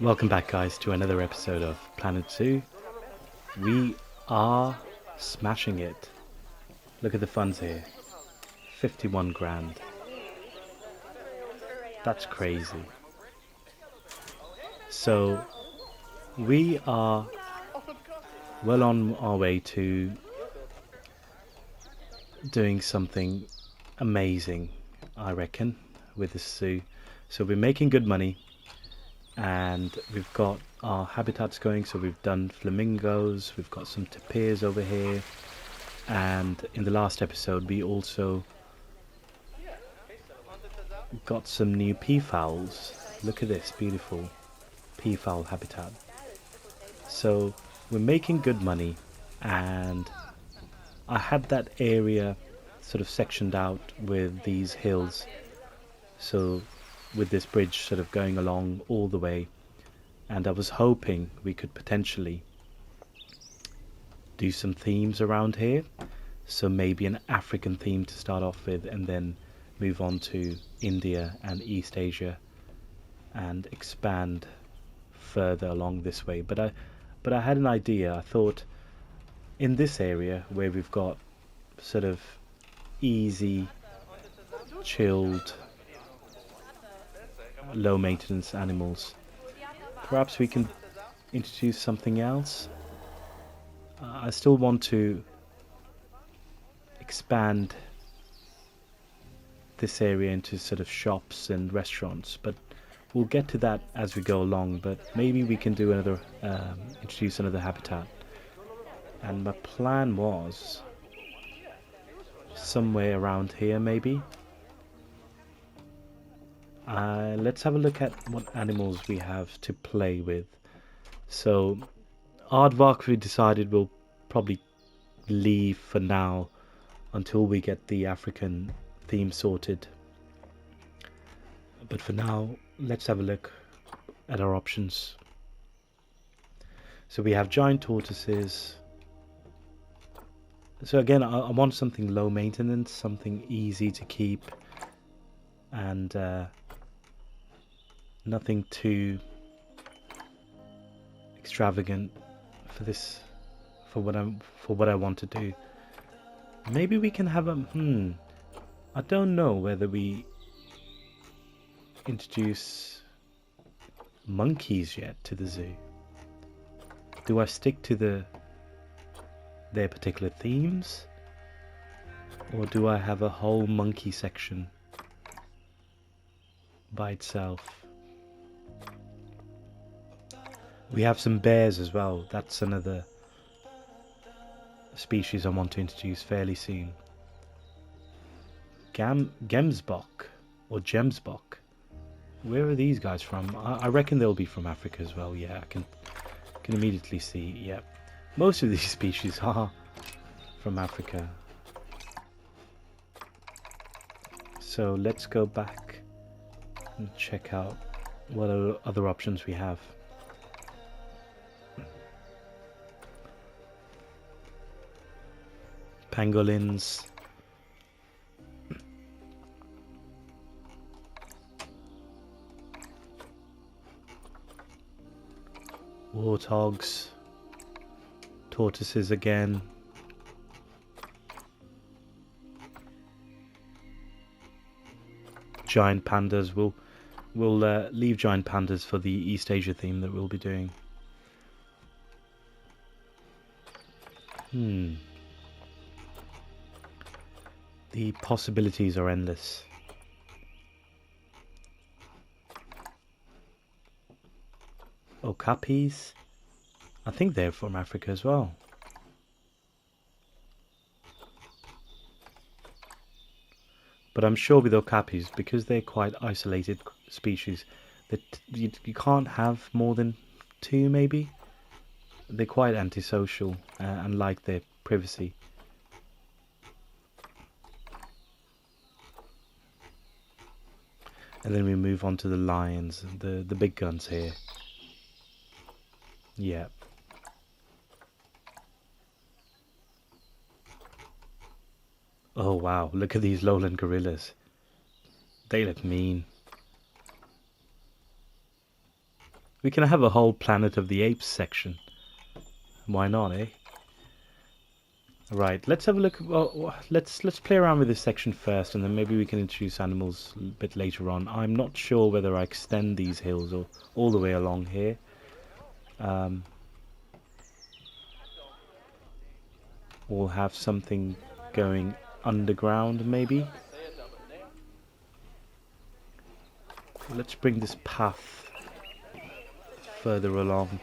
Welcome back, guys, to another episode of Planet Zoo. We are smashing it. Look at the funds here. 51 grand. That's crazy. So, we are well on our way to doing something amazing, I reckon, with this zoo. So, we're making good money. And we've got our habitats going, so we've done flamingos, we've got some tapirs over here, and in the last episode we also got some new peafowls. Look at this beautiful peafowl habitat. So we're making good money, and I had that area sort of sectioned out with these hills, so with this bridge sort of going along all the way, and I was hoping we could potentially do some themes around here. So maybe an African theme to start off with, and then move on to India and East Asia and expand further along this way. But I had an idea. I thought in this area where we've got sort of easy, chilled, low maintenance animals, perhaps we can introduce something else. I still want to expand this area into sort of shops and restaurants, but we'll get to that as we go along. But maybe we can do another introduce another habitat, and my plan was somewhere around here maybe. Let's have a look at what animals we have to play with. So aardvark, we decided we'll probably leave for now until we get the African theme sorted. But for now, let's have a look at our options. So we have giant tortoises. So again, I want something low maintenance, something easy to keep, and nothing too extravagant for this, for what I want to do. Maybe we can have a I don't know whether we introduce monkeys yet to the zoo. Do I stick to their particular themes, or do I have a whole monkey section by itself? We have some bears as well. That's another species I want to introduce fairly soon. Gemsbok or Gemsbok. Where are these guys from? I reckon they'll be from Africa as well. Yeah, I can immediately see. Yeah, most of these species are from Africa. So let's go back and check out what other options we have. Pangolins. Warthogs. Tortoises again. Giant pandas. We'll leave giant pandas for the East Asia theme that we'll be doing. The possibilities are endless. Okapis. I think they're from Africa as well. But I'm sure with okapis, because they're quite isolated species, that you can't have more than two maybe. They're quite antisocial and like their privacy. And then we move on to the lions, the big guns here. Yeah. Oh wow, look at these lowland gorillas. They look mean. We can have a whole Planet of the Apes section. Why not, eh? Right, let's have a look. Well, let's play around with this section first, and then maybe we can introduce animals a bit later on. I'm not sure whether I extend these hills or all the way along here. We'll have something going underground, maybe. Let's bring this path further along.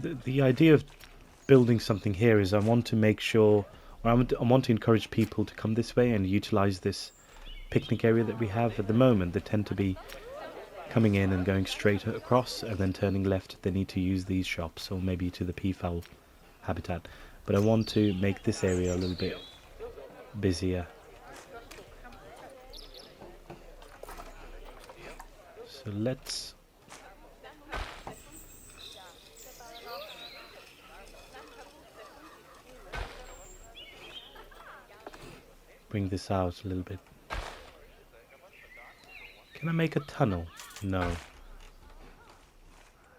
The idea of building something here is I want to make sure, or I want to encourage people to come this way and utilize this picnic area that we have. At the moment, they tend to be coming in and going straight across and then turning left. They need to use these shops or maybe to the peafowl habitat. But I want to make this area a little bit busier. So let's bring this out a little bit. Can I make a tunnel? No.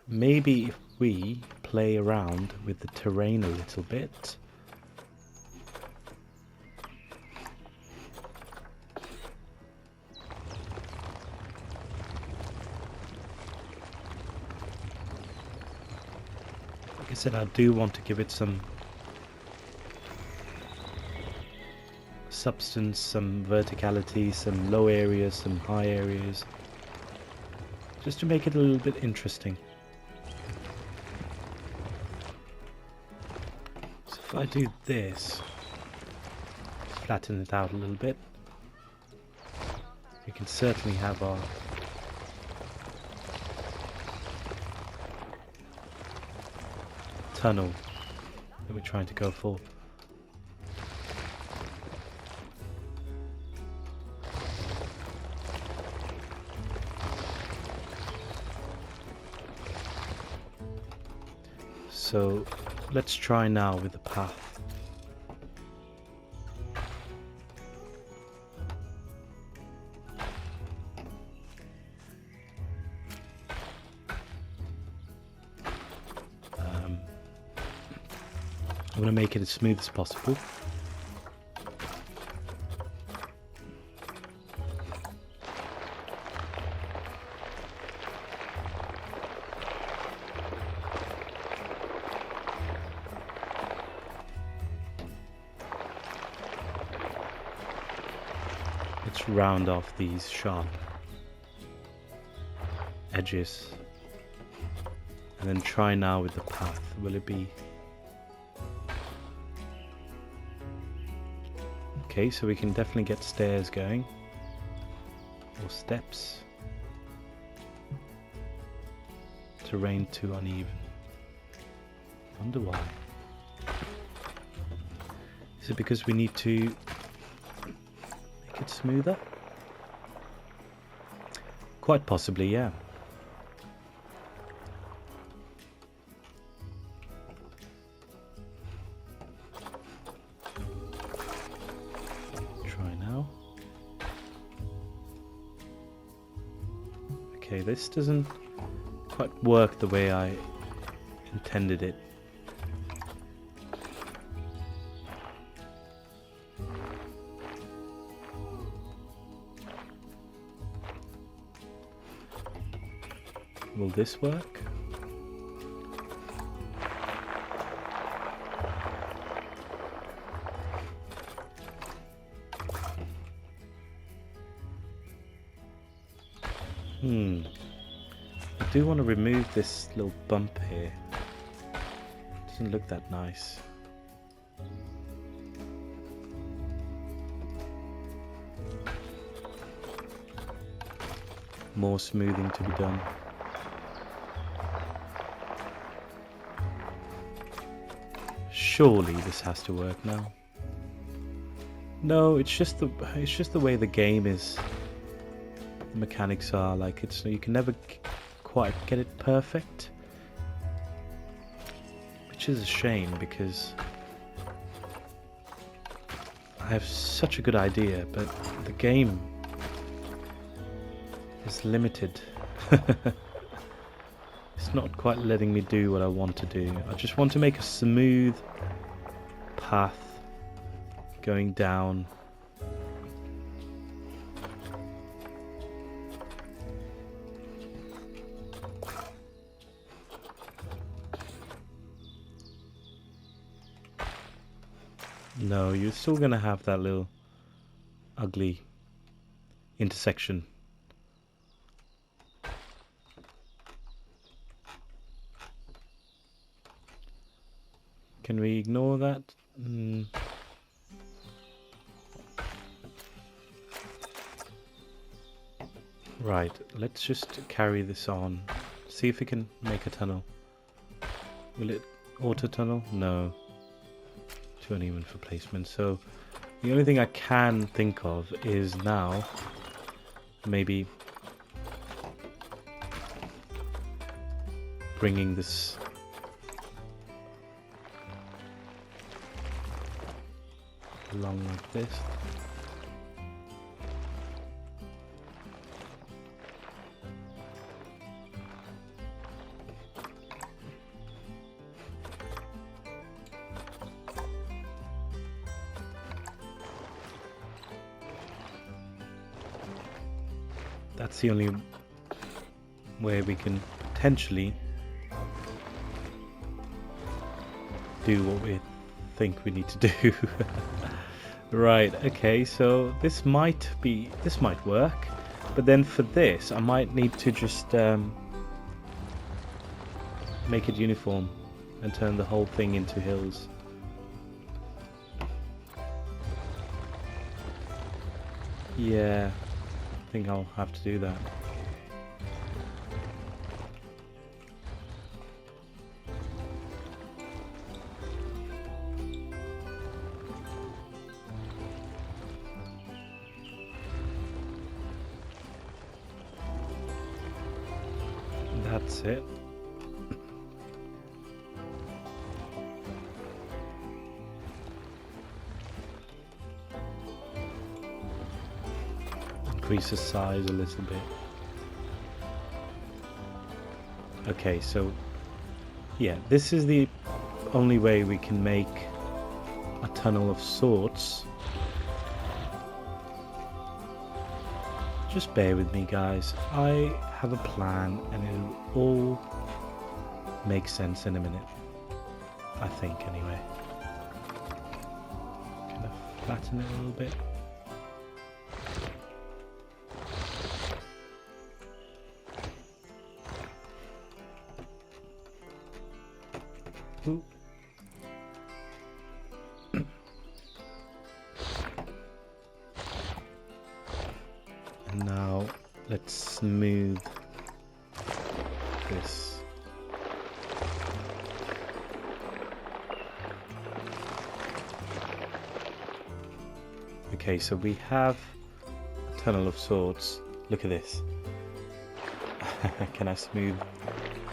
Maybe if we play around with the terrain a little bit. Like I said, I do want to give it some substance, some verticality, some low areas, some high areas, just to make it a little bit interesting. So if I do this, flatten it out a little bit, we can certainly have our tunnel that we're trying to go for. So let's try now with the path. I want to make it as smooth as possible. Let's round off these sharp edges and then try now with the path. Will it be okay? So we can definitely get stairs going or steps. Terrain too uneven. Wonder why. Is it because we need to make it smoother? Quite possibly, yeah. Try now. Okay, this doesn't quite work the way I intended it. Will this work? I do want to remove this little bump here. Doesn't look that nice. More smoothing to be done. Surely this has to work now. No, it's just the way the game is. The mechanics are like it's you can never quite get it perfect, which is a shame because I have such a good idea, but the game is limited. It's not quite letting me do what I want to do. I just want to make a smooth path going down. No, you're still gonna have that little ugly intersection. Can we ignore that? Right, let's just carry this on. See if we can make a tunnel. Will it auto tunnel? No. Too uneven for placement. So the only thing I can think of is now maybe bringing this along like this. That's the only way we can potentially do what we think we need to do. Right, okay, so this might work, but then for this I might need to just make it uniform and turn the whole thing into hills. Yeah, I think I'll have to do that. That's it. Increase the size a little bit. Okay, so yeah, this is the only way we can make a tunnel of sorts. Just bear with me, guys. I have a plan and it'll all make sense in a minute. I think, anyway. Kind of flatten it a little bit. Ooh. And now let's smooth this. Okay, so we have a tunnel of sorts. Look at this. Can I smooth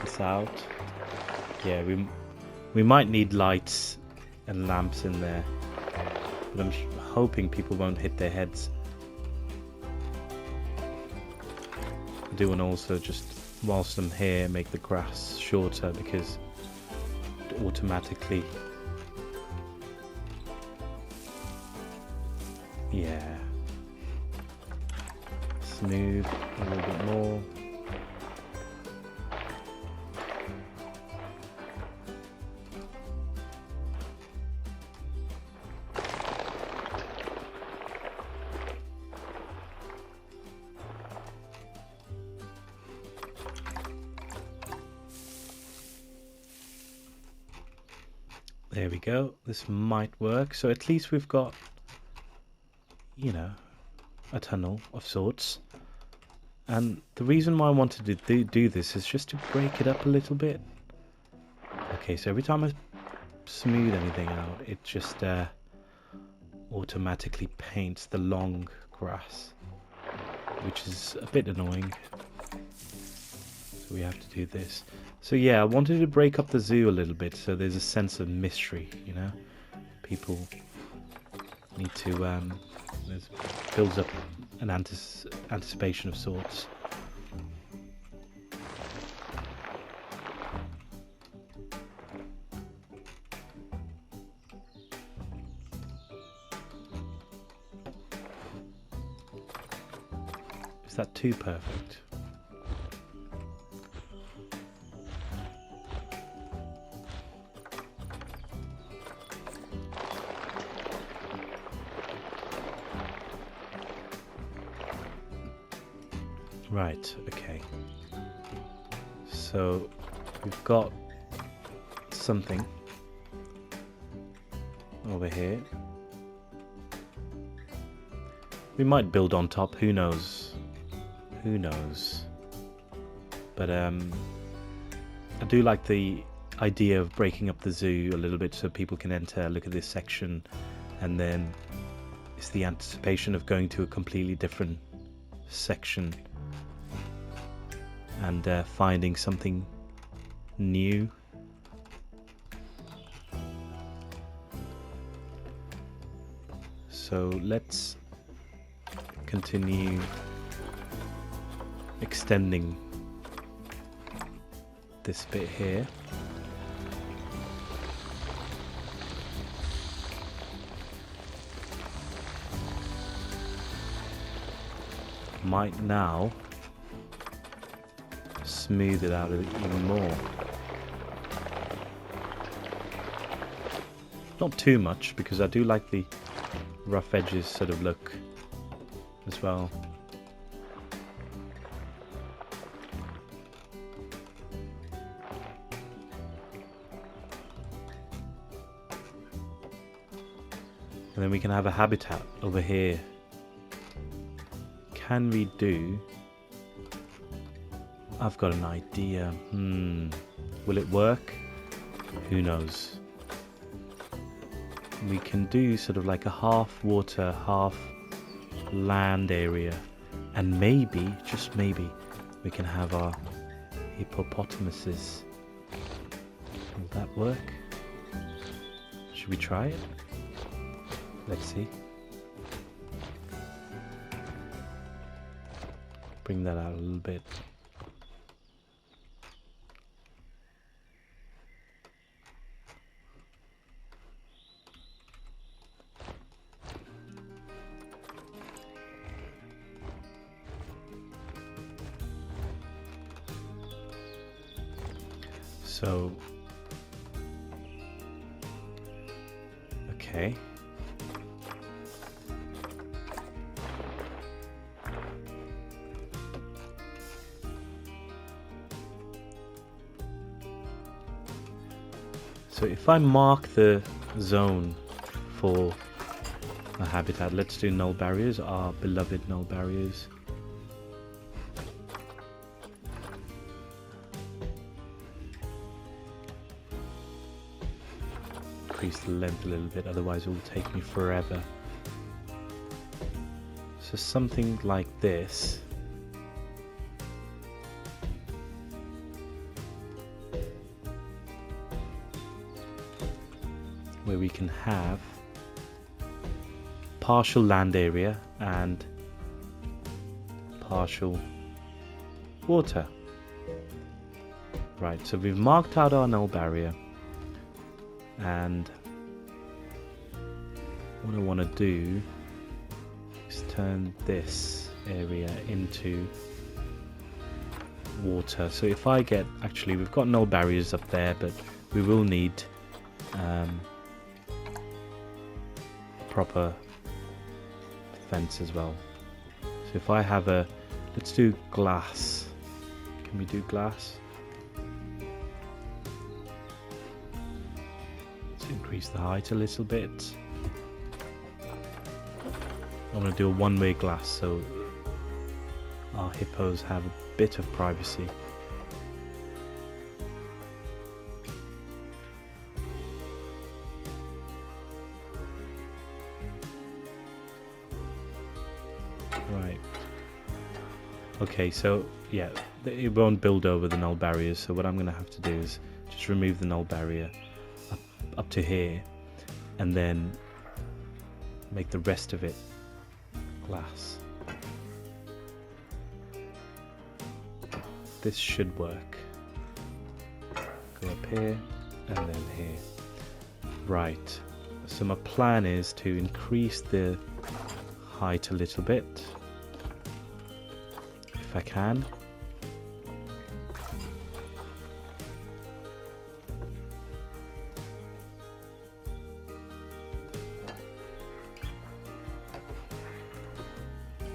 this out? Yeah, we might need lights and lamps in there, but I'm hoping people won't hit their heads. I do want to also, just whilst I'm here, make the grass shorter because it automatically, yeah, smooth a little bit more. There we go. This might work. So at least we've got, you know, a tunnel of sorts. And the reason why I wanted to do this is just to break it up a little bit. Okay, so every time I smooth anything out, it just automatically paints the long grass, which is a bit annoying. So we have to do this. So yeah, I wanted to break up the zoo a little bit so there's a sense of mystery, you know? People Need to there's builds up an anticipation of sorts. Is that too perfect? Right, okay. So we've got something over here. We might build on top, who knows? Who knows? But I do like the idea of breaking up the zoo a little bit so people can enter, look at this section, and then it's the anticipation of going to a completely different section and finding something new. So let's continue extending this bit here. Might now smooth it out even more. Not too much, because I do like the rough edges sort of look as well. And then we can have a habitat over here. Can we do... I've got an idea. Will it work? Who knows? We can do sort of like a half water, half land area. And maybe, just maybe, we can have our hippopotamuses. Will that work? Should we try it? Let's see. Bring that out a little bit. So, okay. So if I mark the zone for a habitat, let's do null barriers, our beloved null barriers. Increase the length a little bit, otherwise it will take me forever. So something like this. Where we can have partial land area and partial water. Right, so we've marked out our null barrier, and what I want to do is turn this area into water. So if I get, actually we've got null barriers up there, but we will need proper fence as well. So if I have a, let's do glass. Can we do glass? Let's increase the height a little bit. I'm going to do a one-way glass so our hippos have a bit of privacy. Right. Okay, so yeah, it won't build over the null barriers, so what I'm going to have to do is just remove the null barrier up to here, and then make the rest of it glass. This should work. Go up here and then here. Right, so my plan is to increase the height a little bit, if I can.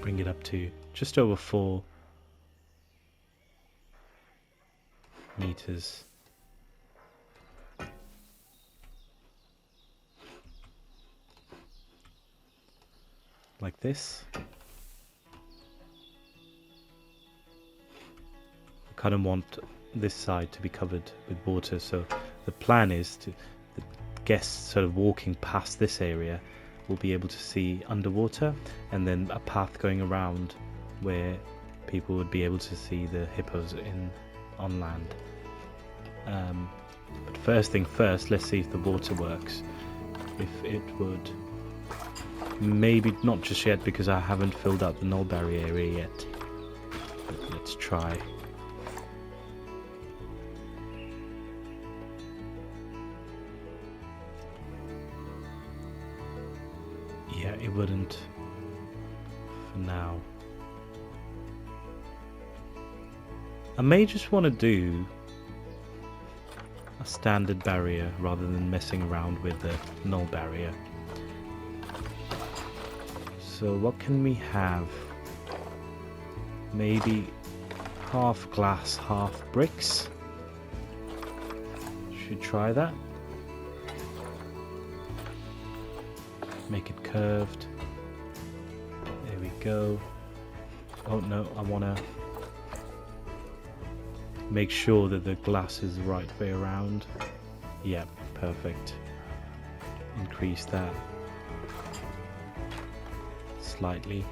Bring it up to just over 4 meters. Like this. I kind of want this side to be covered with water, so the plan is to the guests sort of walking past this area will be able to see underwater, and then a path going around where people would be able to see the hippos on land. But first thing first, let's see if the water works. If it would. Maybe not just yet because I haven't filled out the null barrier area yet. But let's try. Yeah, it wouldn't for now. I may just want to do a standard barrier rather than messing around with the null barrier. So what can we have? Maybe half glass, half bricks. Should try that. Make it curved. There we go. Oh no, I want to make sure that the glass is the right way around. Yeah, perfect. Increase that slightly.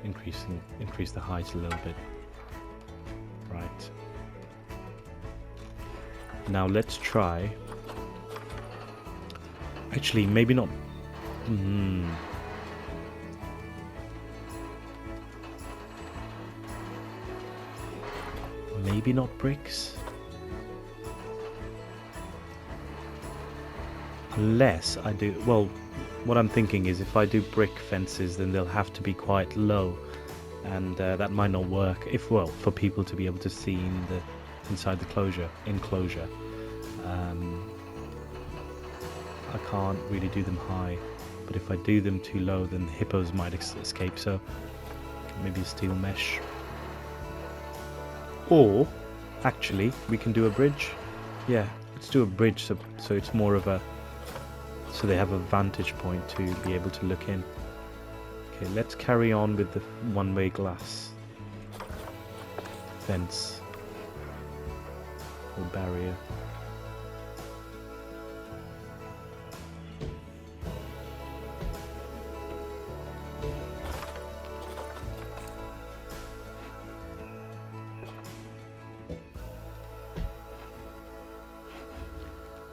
Increase the height a little bit. Right. Now let's try. Actually, maybe not. Maybe not bricks. Unless I do. Well, what I'm thinking is if I do brick fences, then they'll have to be quite low, and that might not work. For people to be able to see inside the enclosure. I can't really do them high, but if I do them too low, then the hippos might escape. So maybe steel mesh. Or actually, we can do a bridge. Yeah, let's do a bridge so it's more of a. So they have a vantage point to be able to look in. Okay, let's carry on with the one-way glass fence or barrier.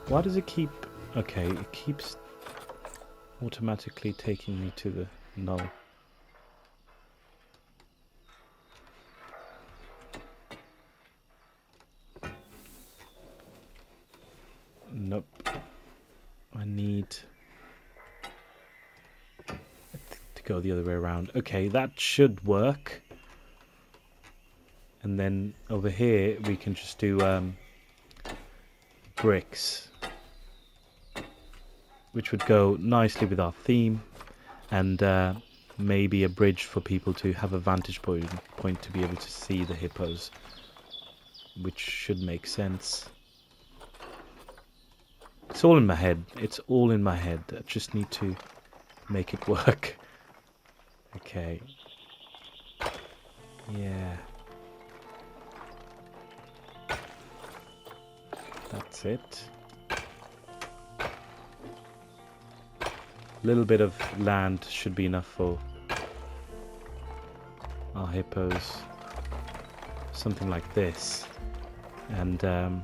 Why does it keep... Okay, it keeps automatically taking me to the null. Nope. I need to go the other way around. Okay, that should work. And then over here we can just do bricks, which would go nicely with our theme, and maybe a bridge for people to have a vantage point to be able to see the hippos, which should make sense. It's all in my head. It's all in my head. I just need to make it work. Okay. Yeah. That's it. A little bit of land should be enough for our hippos. Something like this. And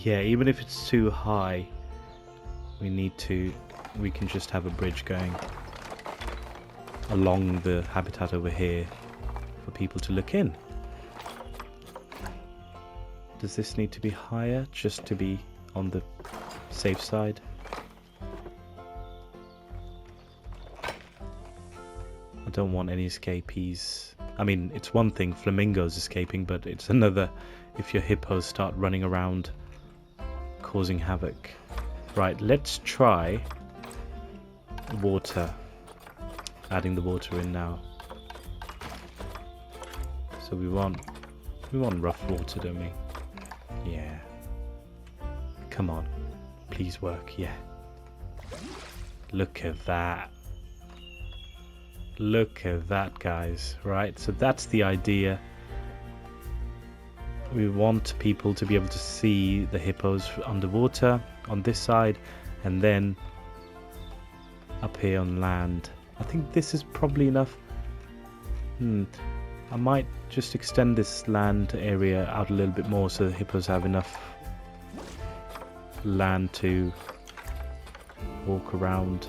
Yeah, even if it's too high, we can just have a bridge going along the habitat over here for people to look in. Does this need to be higher just to be on the safe side? I don't want any escapees. I mean, it's one thing flamingos escaping, but it's another if your hippos start running around causing havoc. Right, let's try water. Adding the water in now. So we want rough water, don't we? Yeah. Come on. Please work, yeah. Look at that. Look at that, guys. Right, so that's the idea. We want people to be able to see the hippos underwater on this side, and then up here on land. I think this is probably enough. I might just extend this land area out a little bit more so the hippos have enough land to walk around.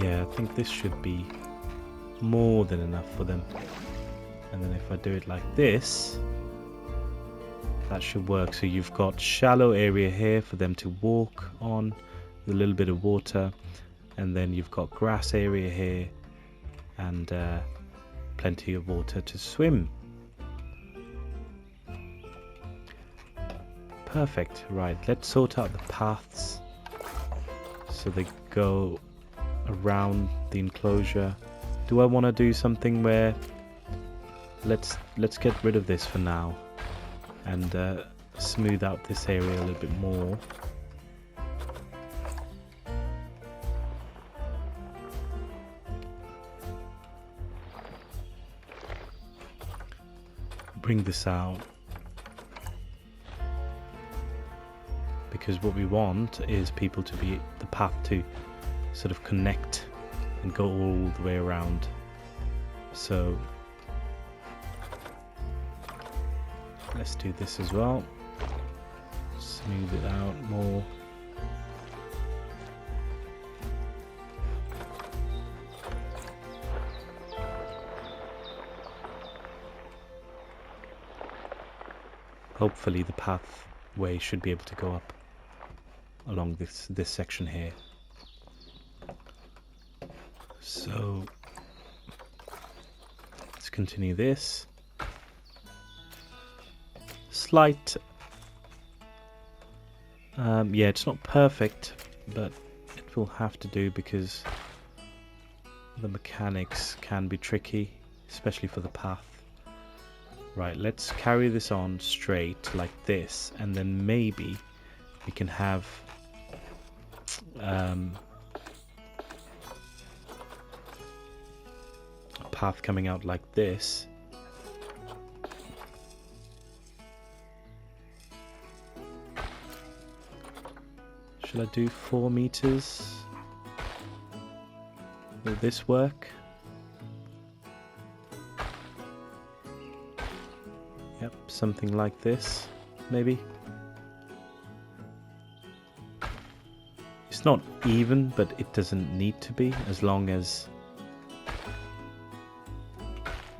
Yeah, I think this should be more than enough for them. And then if I do it like this, that should work. So you've got shallow area here for them to walk on with a little bit of water, and then you've got grass area here and plenty of water to swim. Perfect. Right, let's sort out the paths so they go around the enclosure. Do I want to do something where let's get rid of this for now and smooth out this area a little bit more. Bring this out, because what we want is people to be the path to sort of connect and go all the way around. So let's do this as well. Smooth it out more. Hopefully the pathway should be able to go up along this section here. So let's continue this. Slight yeah, it's not perfect, but it will have to do because the mechanics can be tricky, especially for the path. Right, let's carry this on straight like this, and then maybe we can have a path coming out like this. Should I do 4 meters? Will this work? Yep, something like this, maybe. It's not even, but it doesn't need to be, as long as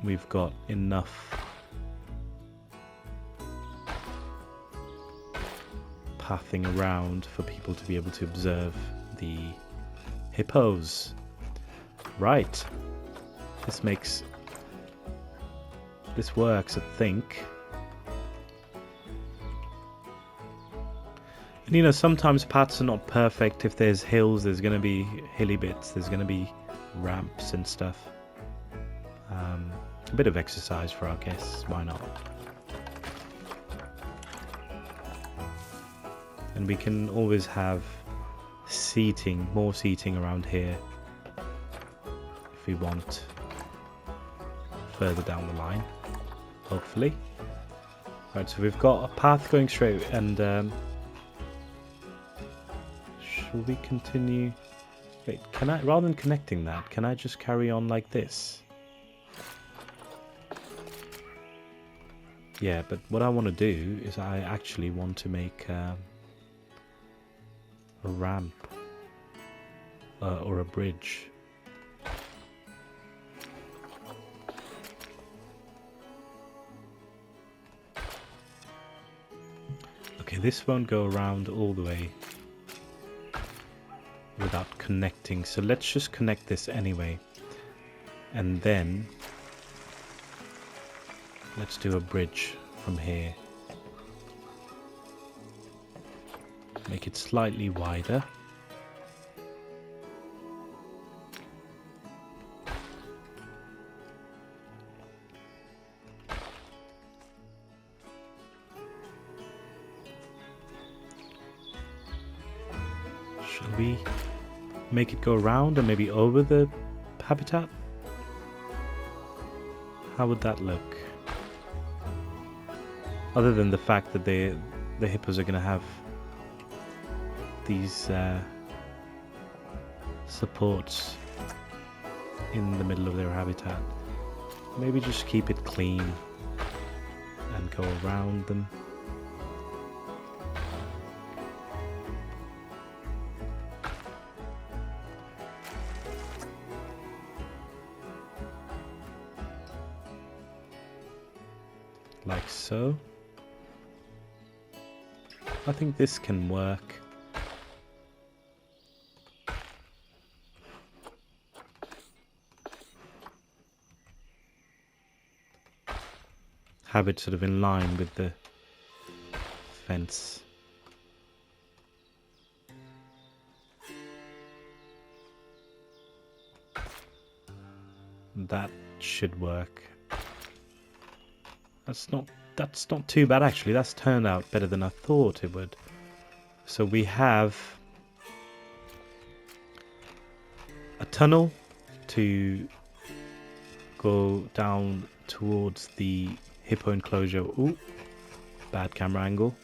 we've got enough pathing around for people to be able to observe the hippos. Right. This works, I think. And you know, sometimes paths are not perfect. If there's hills, there's going to be hilly bits, there's going to be ramps and stuff. A bit of exercise for our guests, why not? And we can always have seating, more seating around here if we want further down the line, hopefully. Right, so we've got a path going straight, and shall we continue? Wait, can I, rather than connecting that, can I just carry on like this? Yeah, but what I want to do is I actually want to make a ramp or a bridge. Okay, this won't go around all the way without connecting, so let's just connect this anyway, and then let's do a bridge from here. Make it slightly wider. Shall we make it go around and maybe over the habitat? How would that look? Other than the fact that the hippos are going to have these supports in the middle of their habitat. Maybe just keep it clean and go around them. Like so. I think this can work. Have it sort of in line with the fence. That should work. That's not too bad actually. That's turned out better than I thought it would. So we have a tunnel to go down towards the hippo enclosure. Ooh, bad camera angle.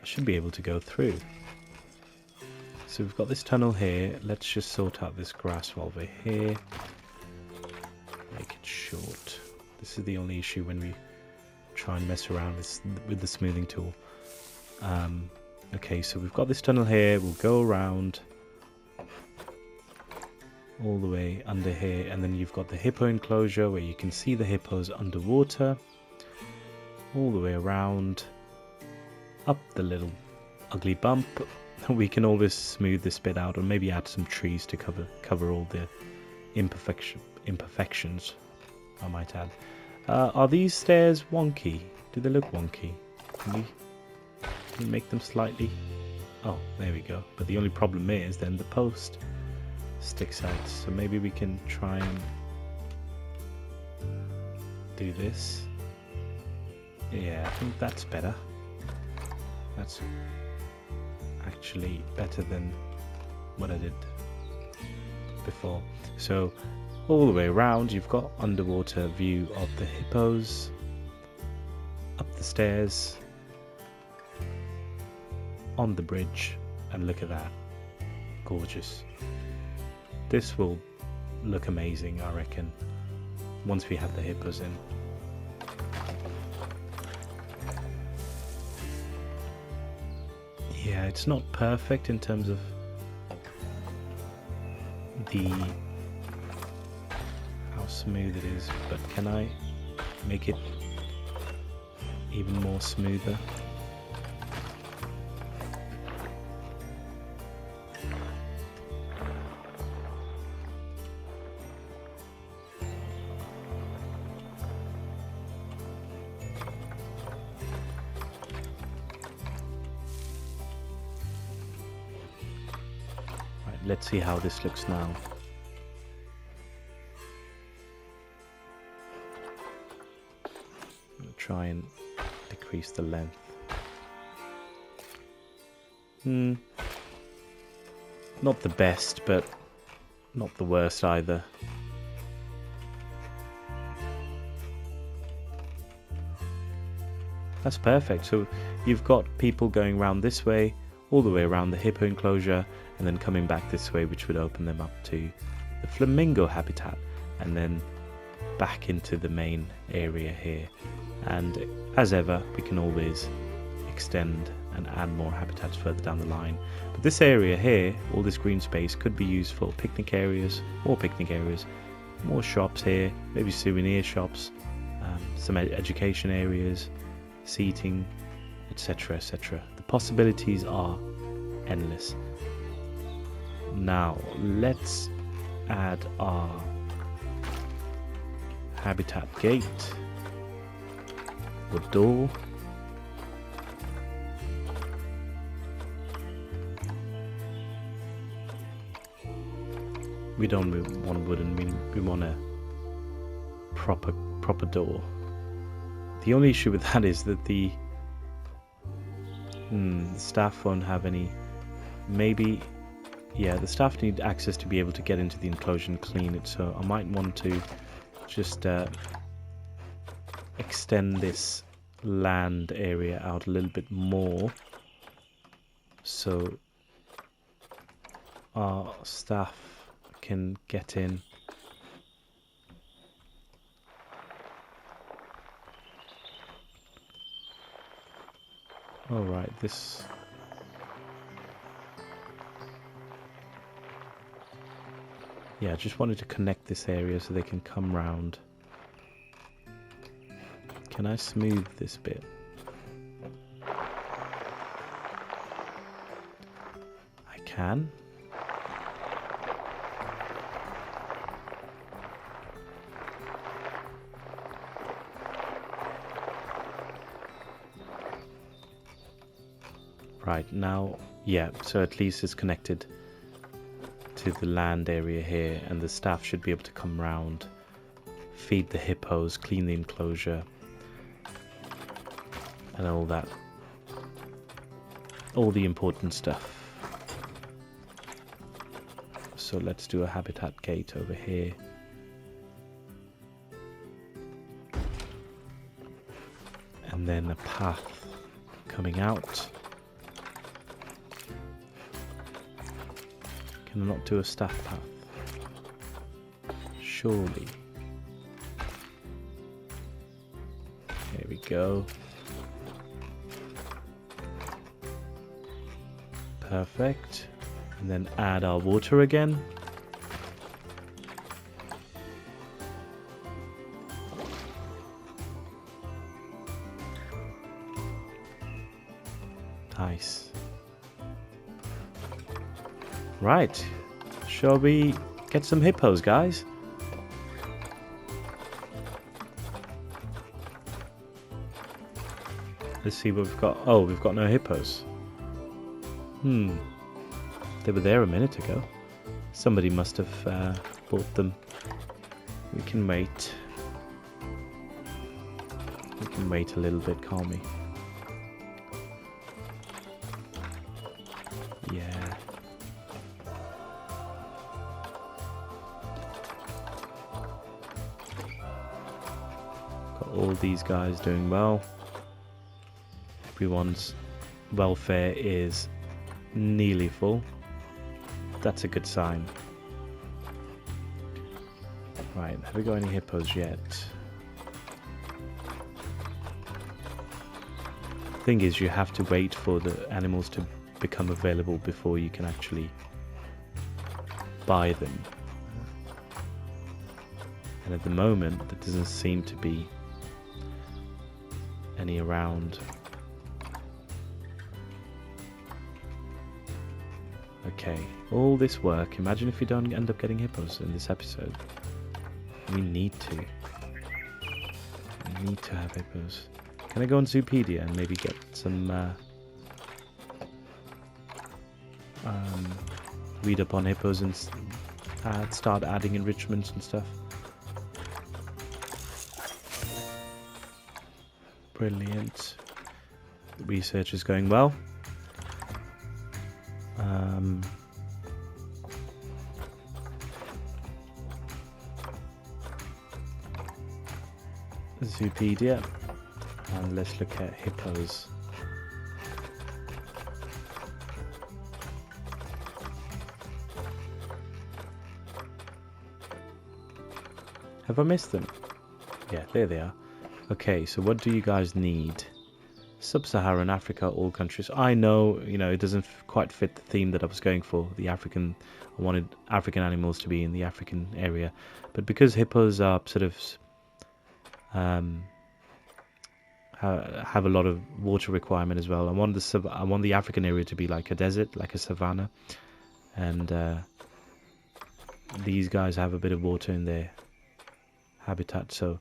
I should be able to go through. So we've got this tunnel here. Let's just sort out this grass over here. Make it short. This is the only issue when we try and mess around with the smoothing tool. Okay, so we've got this tunnel here. We'll go around all the way under here, and then you've got the hippo enclosure where you can see the hippos underwater, all the way around, up the little ugly bump. We can always smooth this bit out, or maybe add some trees to cover all the imperfections, I might add. Are these stairs wonky? Do they look wonky? Can we make them slightly? Oh, there we go. But the only problem is then the post sticks out. So maybe we can try and do this. Yeah, I think that's better. That's actually better than what I did before. So all the way around you've got underwater view of the hippos, up the stairs, on the bridge, and look at that. Gorgeous. This will look amazing, I reckon, once we have the hippos in. Yeah, it's not perfect in terms of how smooth it is, but can I make it even more smoother? Let's see how this looks now. I'll try and decrease the length. Not the best, but not the worst either. That's perfect. So you've got people going around this way, all the way around the hippo enclosure, and then coming back this way, which would open them up to the flamingo habitat, and then back into the main area here. And as ever, we can always extend and add more habitats further down the line. But this area here, all this green space, could be used for picnic areas, more picnic areas, more shops here, maybe souvenir shops, some education areas, seating, etc, etc. The possibilities are endless. Now let's add our habitat gate or door. We don't want wooden, we want a proper door. The only issue with that is that the staff won't have any. Maybe, yeah, the staff need access to be able to get into the enclosure and clean it, so I might want to just extend this land area out a little bit more so our staff can get in. Alright, this... yeah, I just wanted to connect this area so they can come round. Can I smooth this bit? I can. Right, now, yeah, so at least it's connected to the land area here, and the staff should be able to come round, feed the hippos, clean the enclosure, and all that. All the important stuff. So let's do a habitat gate over here. And then a path coming out. Can I not do a staff path? Surely. Here we go. Perfect. And then add our water again. Nice. Right, shall we get some hippos, guys? Let's see what we've got. Oh, we've got no hippos. They were there a minute ago. Somebody must have bought them. We can wait. We can wait a little bit, can't we? Yeah. All these guys doing well. Everyone's welfare is nearly full. That's a good sign. Right, have we got any hippos yet? Thing is, you have to wait for the animals to become available before you can actually buy them. And at the moment, there doesn't seem to be any around. Okay, all this work. Imagine if we don't end up getting hippos in this episode. We need to. We need to have hippos. Can I go on Zoopedia and maybe get some read up on hippos and start adding enrichments and stuff? Brilliant. The research is going well. Zoopedia, and let's look at hippos. Have I missed them? Yeah, there they are. Okay, so what do you guys need? Sub-Saharan Africa, all countries. I know, you know, it doesn't quite fit the theme that I was going for. I wanted African animals to be in the African area. But because hippos are sort of have a lot of water requirement as well, I want the African area to be like a desert, like a savanna. And these guys have a bit of water in their habitat, so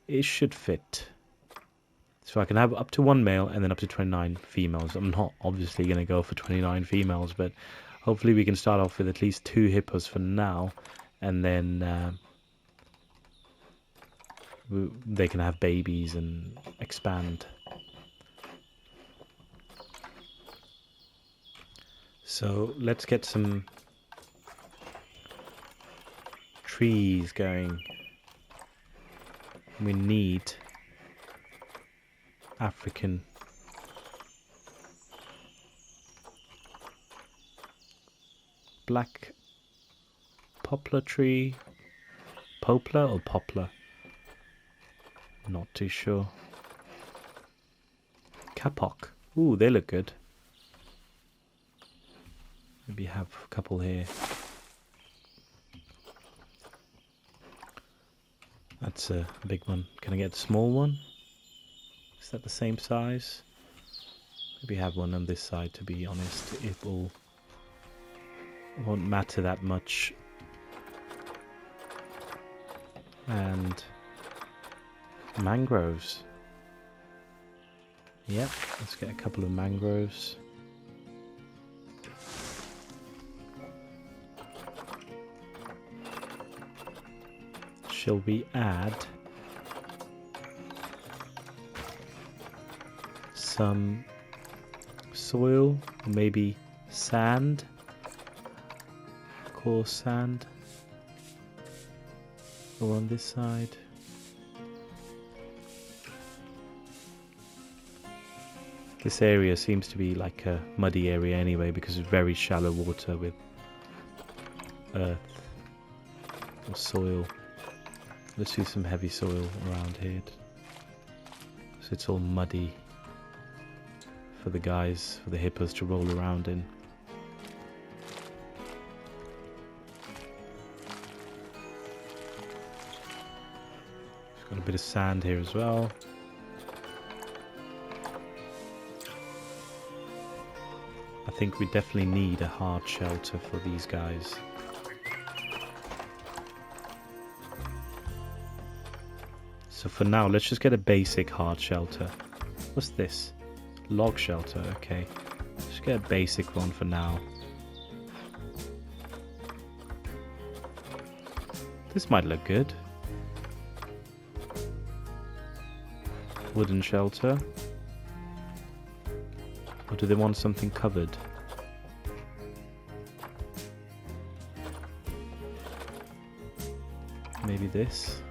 it should fit. So I can have up to 1 male and then up to 29 females. I'm not obviously going to go for 29 females, but hopefully we can start off with at least 2 hippos for now, and then they can have babies and expand. So let's get some trees going. We need African black poplar tree. Poplar or poplar? Not too sure. Kapok. Ooh, they look good. Maybe have a couple here. That's a big one. Can I get a small one? Is that the same size? Maybe have one on this side, to be honest. It won't matter that much. And mangroves. Yep, let's get a couple of mangroves. Shall we add some soil, or maybe sand, coarse sand, or on this side? This area seems to be like a muddy area anyway, because it's very shallow water with earth or soil. Let's do some heavy soil around here, so it's all muddy for the guys, for the hippos to roll around in. Got a bit of sand here as well. I think we definitely need a hard shelter for these guys. So for now, let's just get a basic hard shelter. What's this? Log shelter, okay. Just get a basic one for now. This might look good. Wooden shelter. Or do they want something covered? Maybe this.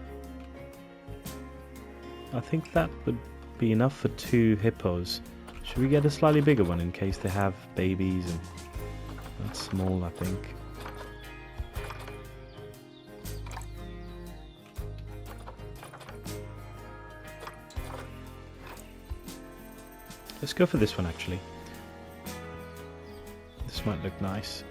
I think that would be enough for 2 hippos. Should we get a slightly bigger one in case they have babies? And that's small, I think. Let's go for this one actually. This might look nice.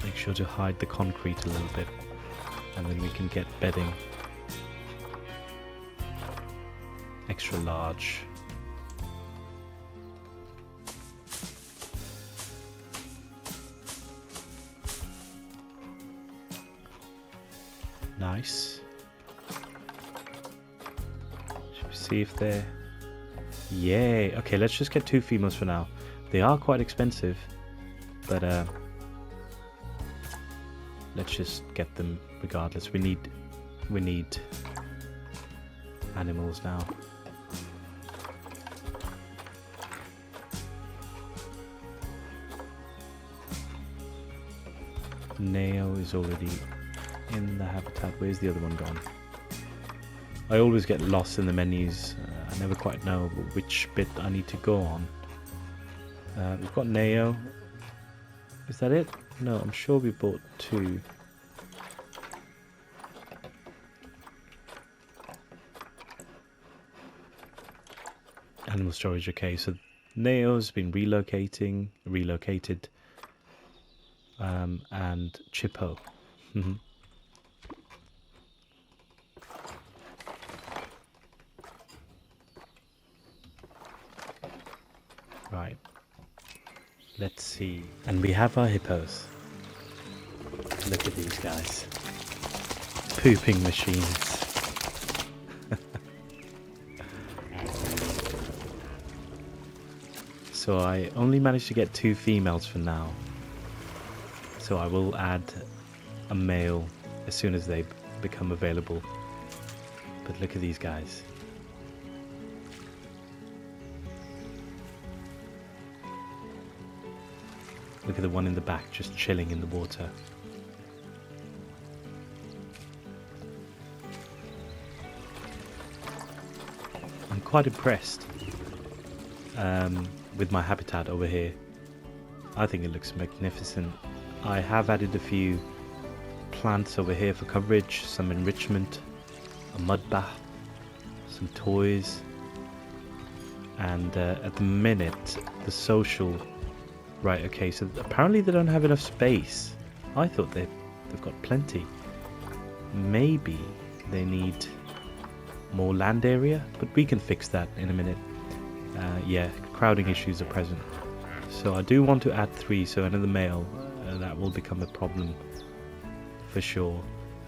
Make sure to hide the concrete a little bit, and then we can get bedding. Extra large. Nice. Should we see if they're... Yay! Okay, let's just get 2 females for now. They are quite expensive, but let's just get them regardless. We need animals now. Neo is already in the habitat. Where's the other one gone? I always get lost in the menus. I never quite know which bit I need to go on. We've got Neo. Is that it? No, I'm sure we bought 2. Animal storage, okay, so Neo's been relocated, and Chippo. Right, let's see. And we have our hippos. Look at these guys. Pooping machines. So I only managed to get 2 females for now. So I will add a male as soon as they become available. But look at these guys. Look at the one in the back just chilling in the water. I'm quite impressed with my habitat over here. I think it looks magnificent. I have added a few plants over here for coverage, some enrichment, a mud bath, some toys, and at the minute the social. Right, okay, so apparently they don't have enough space. I thought they've got plenty. Maybe they need more land area, but we can fix that in a minute. Yeah, crowding issues are present. So I do want to add 3, so another male. That will become a problem for sure.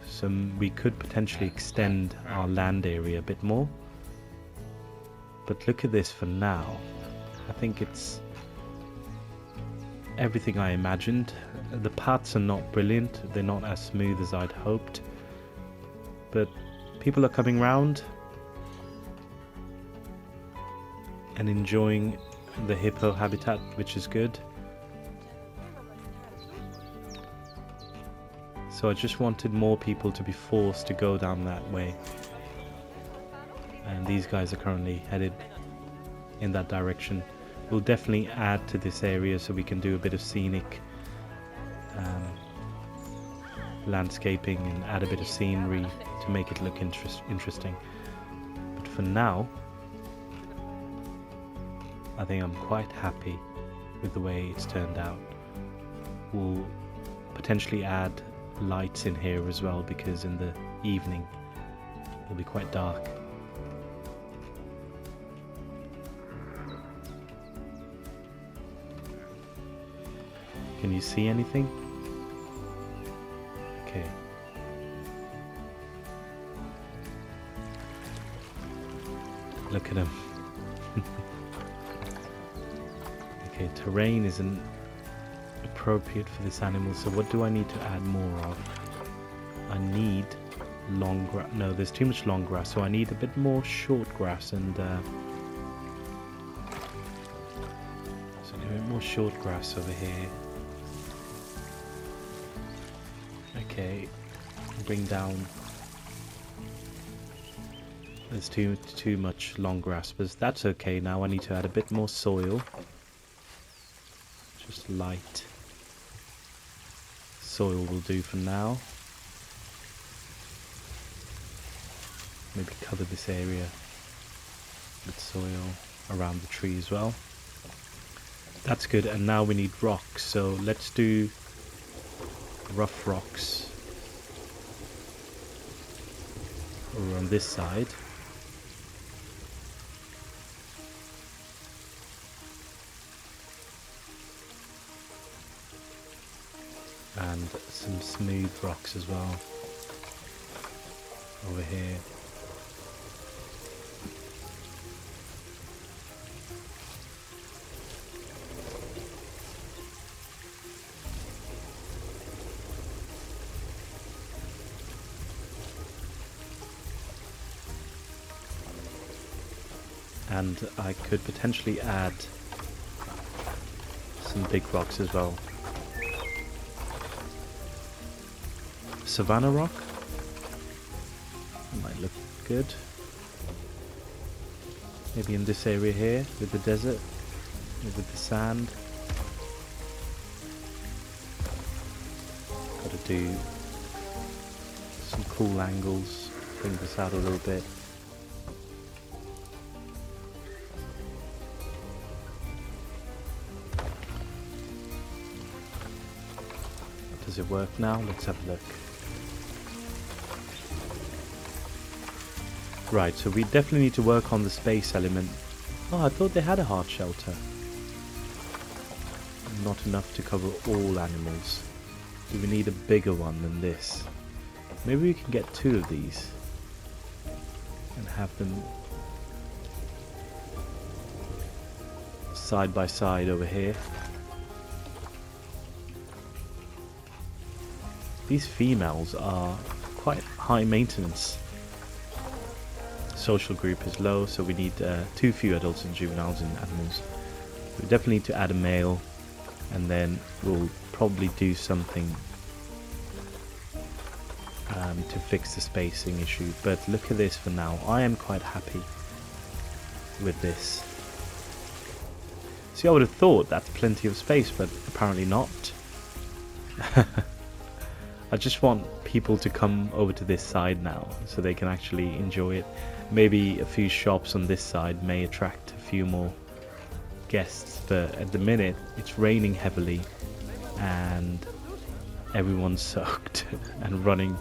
So we could potentially extend our land area a bit more. But look at this for now. I think it's everything I imagined. The paths are not brilliant. They're not as smooth as I'd hoped. But people are coming round and enjoying the hippo habitat, which is good. So I just wanted more people to be forced to go down that way. And these guys are currently headed in that direction. We'll definitely add to this area so we can do a bit of scenic landscaping and add a bit of scenery to make it look interesting. But for now, I think I'm quite happy with the way it's turned out. We'll potentially add lights in here as well, because in the evening it'll be quite dark. Can you see anything? Okay. Look at him. Okay, terrain isn't appropriate for this animal, so what do I need to add more of? I need long grass. No, there's too much long grass, so I need a bit more short grass and so a bit more short grass over here. Okay, bring down. There's too much long grass, but that's okay. Now I need to add a bit more soil. Just light soil will do for now. Maybe cover this area with soil around the tree as well. That's good. And now we need rocks, so let's do rough rocks over on this side. And some smooth rocks as well over here. And I could potentially add some big rocks as well. Savannah rock might look good. Maybe in this area here with the desert. with the sand. Got to do some cool angles, bring this out a little bit. Does it work now? Let's have a look. Right, so we definitely need to work on the space element. Oh, I thought they had a hard shelter. Not enough to cover all animals. Do we need a bigger one than this? Maybe we can get 2 of these and have them side by side over here. These females are quite high maintenance. Social group is low, so we need too few adults and juveniles in animals. We definitely need to add a male, and then we'll probably do something to fix the spacing issue. But look at this for now. I am quite happy with this. See, I would have thought that's plenty of space, but apparently not. I just want people to come over to this side now so they can actually enjoy it. Maybe a few shops on this side may attract a few more guests, but at the minute it's raining heavily and everyone's soaked and running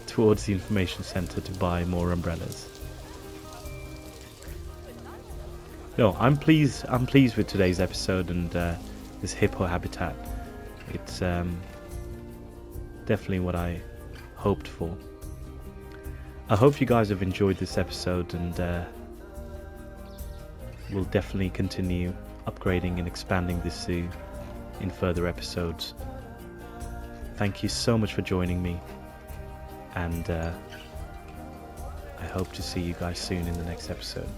towards the information center to buy more umbrellas. No, I'm pleased with today's episode and this hippo habitat. It's definitely what I hoped for. I hope you guys have enjoyed this episode, and we'll definitely continue upgrading and expanding this zoo in further episodes. Thank you so much for joining me, and I hope to see you guys soon in the next episode.